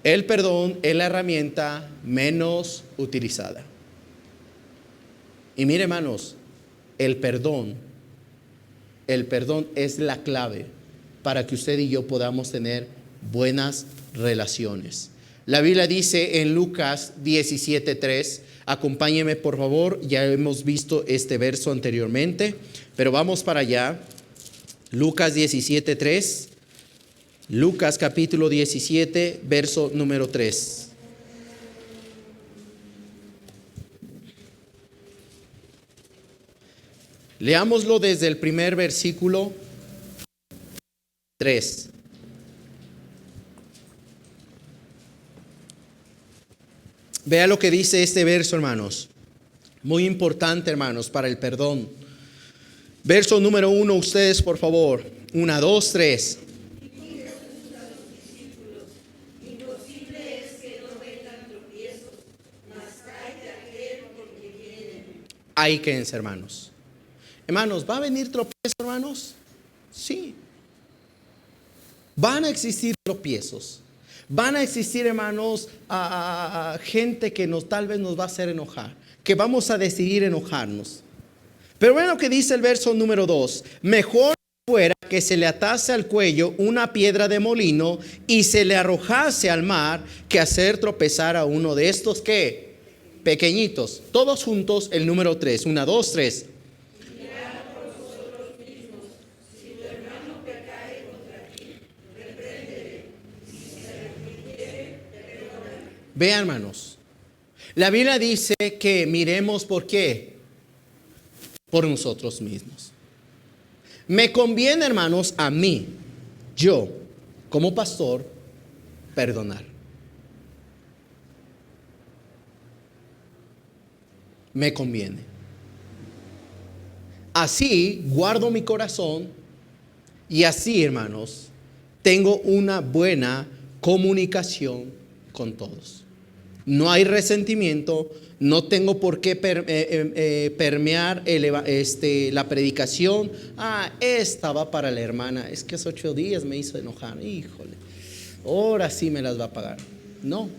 El perdón es la herramienta menos utilizada. Y mire, hermanos, el perdón es la clave para que usted y yo podamos tener buenas relaciones. La Biblia dice en Lucas 17:3, acompáñeme por favor, ya hemos visto este verso anteriormente, pero vamos para allá. Lucas 17:3. Lucas capítulo 17, verso número 3. Leámoslo desde el primer versículo 3. Vea lo que dice este verso, hermanos. Muy importante, hermanos, para el perdón. Verso número 1, ustedes por favor. 1, 2, 3. Ahí quédense, hermanos. Hermanos, ¿va a venir tropiezo, hermanos? Sí. Van a existir tropiezos. Van a existir, hermanos, gente que tal vez nos va a hacer enojar, que vamos a decidir enojarnos. Pero bueno, lo que dice el verso número 2. Mejor fuera que se le atase al cuello una piedra de molino y se le arrojase al mar que hacer tropezar a uno de estos, ¿qué? Pequeñitos. Todos juntos el número 3. 1, 2, 3. Vean, hermanos, la Biblia dice que miremos por qué, por nosotros mismos. Me conviene, hermanos, a mí, yo, como pastor, perdonar. Me conviene. Así guardo mi corazón y así, hermanos, tengo una buena comunicación con todos. No hay resentimiento, no tengo por qué permear la predicación. Esta va para la hermana, es que hace 8 días me hizo enojar, híjole, ahora sí me las va a pagar. No.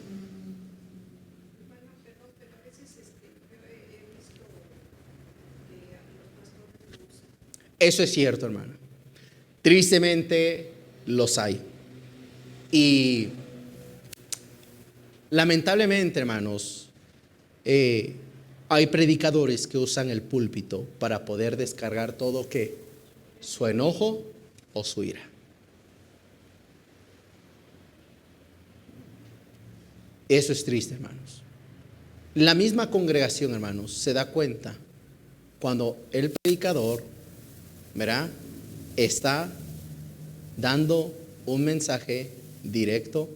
Eso es cierto, hermano. Tristemente los hay. Y lamentablemente, hermanos, hay predicadores que usan el púlpito para poder descargar todo que su enojo o su ira. Eso es triste, hermanos. La misma congregación, hermanos, se da cuenta cuando el predicador, ¿verdad?, está dando un mensaje directo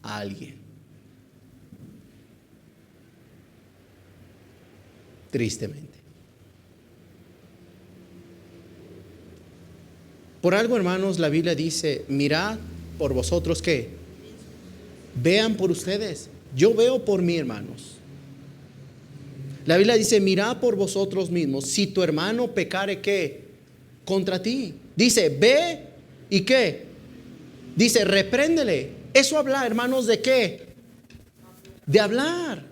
a alguien. Tristemente. Por algo, hermanos, la Biblia dice: mirad por vosotros, ¿qué? Vean por ustedes. Yo veo por mí, hermanos. La Biblia dice: mirad por vosotros mismos. Si tu hermano pecare, ¿qué? Contra ti. Dice: ve y ¿qué? Dice: repréndele. Eso habla, hermanos, ¿de qué? De hablar.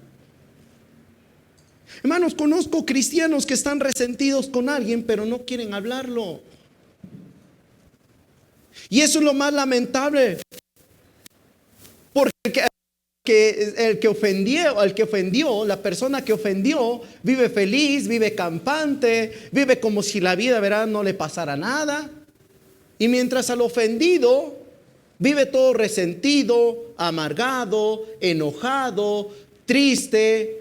Hermanos, conozco cristianos que están resentidos con alguien, pero no quieren hablarlo. Y eso es lo más lamentable. Porque el que ofendió, la persona que ofendió, vive feliz, vive campante, vive como si la vida, ¿verdad?, no le pasara nada. Y mientras al ofendido vive todo resentido, amargado, enojado, triste.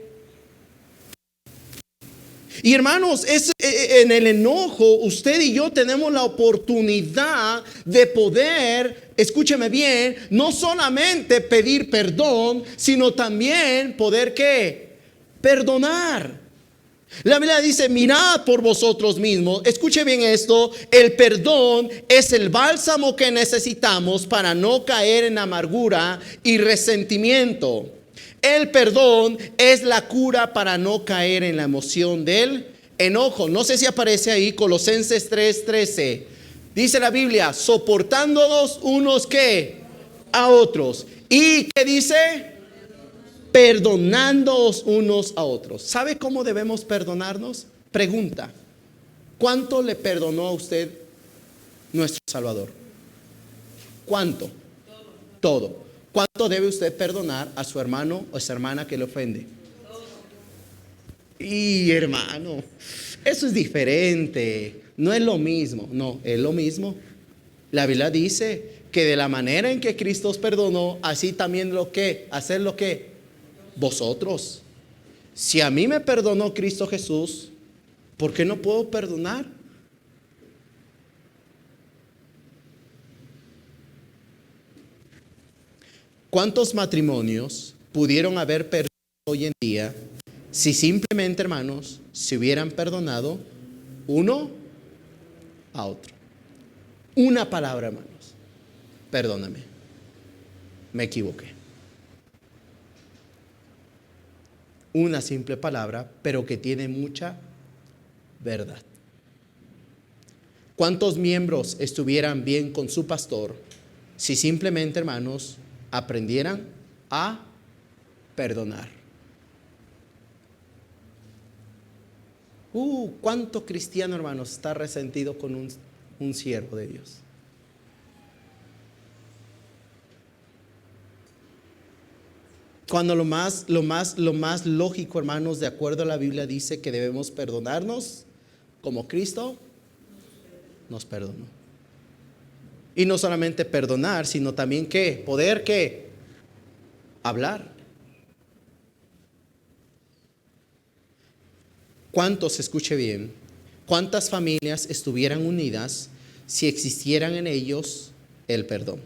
Y hermanos, en el enojo, usted y yo tenemos la oportunidad de poder, escúcheme bien, no solamente pedir perdón, sino también poder ¿qué? Perdonar. La Biblia dice: mirad por vosotros mismos. Escuche bien esto: el perdón es el bálsamo que necesitamos para no caer en amargura y resentimiento. El perdón es la cura para no caer en la emoción del enojo. No sé si aparece ahí Colosenses 3:13. Dice la Biblia: soportándonos unos ¿qué? A otros. ¿Y qué dice? Perdonándoos unos a otros. ¿Sabe cómo debemos perdonarnos? Pregunta: ¿cuánto le perdonó a usted nuestro Salvador? ¿Cuánto? Todo. ¿Cuánto debe usted perdonar a su hermano o esa hermana que le ofende? Y hermano, eso es diferente. No es lo mismo. No, es lo mismo. La Biblia dice que de la manera en que Cristo os perdonó, así también hacer lo que vosotros. Si a mí me perdonó Cristo Jesús, ¿por qué no puedo perdonar? ¿Cuántos matrimonios pudieron haber perdido hoy en día si simplemente, hermanos, se hubieran perdonado uno a otro? Una palabra, hermanos: perdóname, me equivoqué. Una simple palabra, pero que tiene mucha verdad. ¿Cuántos miembros estuvieran bien con su pastor si simplemente, hermanos, aprendieran a perdonar? ¿Cuánto cristiano, hermanos, está resentido con un siervo de Dios? Cuando lo más lógico, hermanos, de acuerdo a la Biblia, dice que debemos perdonarnos como Cristo nos perdonó. Y no solamente perdonar, sino también ¿qué? Poder ¿qué? Hablar. ¿Cuántos, escuche bien, cuántas familias estuvieran unidas si existieran en ellos el perdón?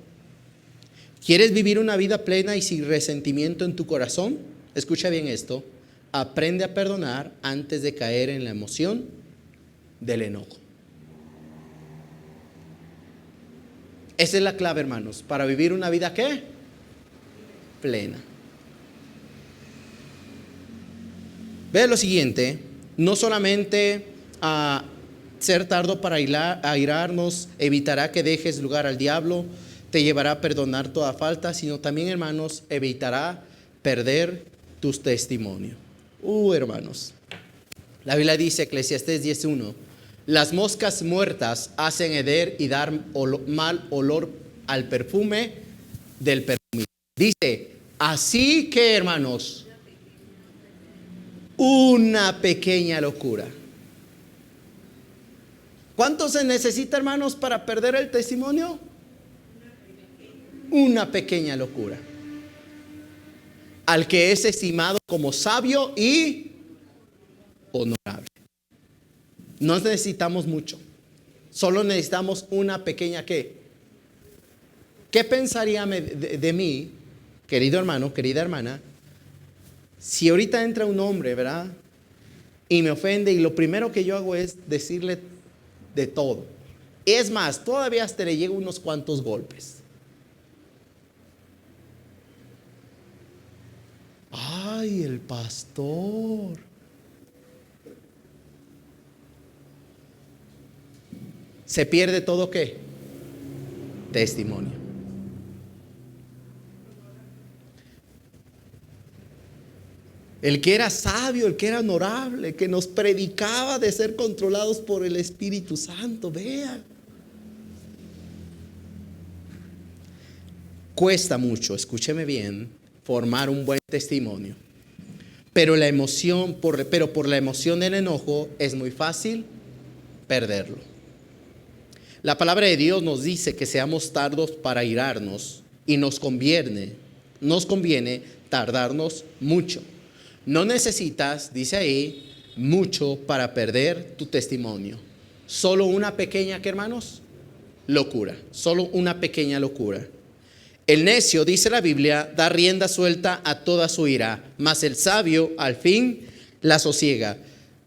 ¿Quieres vivir una vida plena y sin resentimiento en tu corazón? Escucha bien esto: aprende a perdonar antes de caer en la emoción del enojo. Esa es la clave, hermanos, para vivir una vida ¿qué? Plena. Ve lo siguiente, no solamente ser tardo para airarnos evitará que dejes lugar al diablo, te llevará a perdonar toda falta, sino también, hermanos, evitará perder tus testimonios. Hermanos, la Biblia dice, Eclesiastés 10:1, las moscas muertas hacen heder y dar mal olor al perfume del perfumista. Dice, así que, hermanos, una pequeña locura. ¿Cuánto se necesita, hermanos, para perder el testimonio? Una pequeña locura. Al que es estimado como sabio y honorable. No necesitamos mucho. Solo necesitamos una pequeña ¿qué? ¿Qué pensaría de mí, querido hermano, querida hermana, si ahorita entra un hombre, ¿verdad? Y me ofende y lo primero que yo hago es decirle de todo. Es más, todavía hasta le llego unos cuantos golpes. Ay, el pastor. Se pierde todo ¿qué? Testimonio. El que era sabio, el que era honorable, que nos predicaba de ser controlados por el Espíritu Santo. Vean. Cuesta mucho, escúcheme bien, formar un buen testimonio. Pero por la emoción del enojo es muy fácil perderlo. La palabra de Dios nos dice que seamos tardos para airarnos y nos conviene tardarnos mucho. No necesitas, dice ahí, mucho para perder tu testimonio. Solo una pequeña, ¿qué, hermanos? Locura. Solo una pequeña locura. El necio, dice la Biblia, da rienda suelta a toda su ira, mas el sabio al fin la sosiega.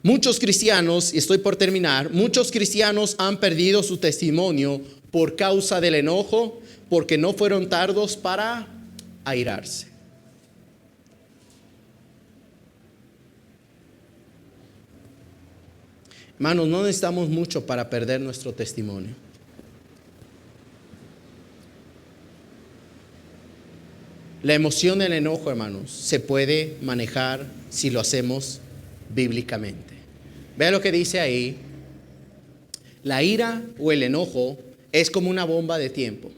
Muchos cristianos, y estoy por terminar, muchos cristianos han perdido su testimonio por causa del enojo, porque no fueron tardos para airarse. Hermanos, no necesitamos mucho para perder nuestro testimonio. La emoción del enojo, hermanos, se puede manejar si lo hacemos bíblicamente. Vea lo que dice ahí. La ira o el enojo es como una bomba de tiempo.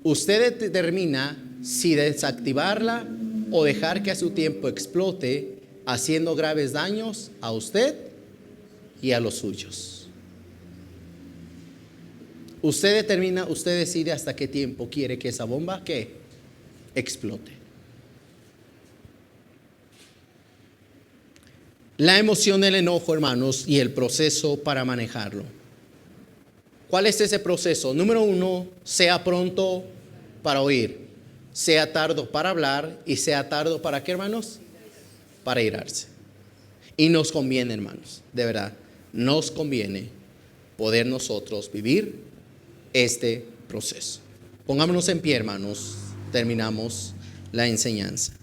Usted determina si desactivarla o dejar que a su tiempo explote, haciendo graves daños a usted y a los suyos. Usted determina, usted decide hasta qué tiempo quiere que esa bomba explote. La emoción del enojo, hermanos, y el proceso para manejarlo. ¿Cuál es ese proceso? Número 1, sea pronto para oír, sea tardo para hablar y sea tardo para ¿qué, hermanos? Para irarse. Y nos conviene, hermanos, de verdad, nos conviene poder nosotros vivir este proceso. Pongámonos en pie, hermanos, terminamos la enseñanza.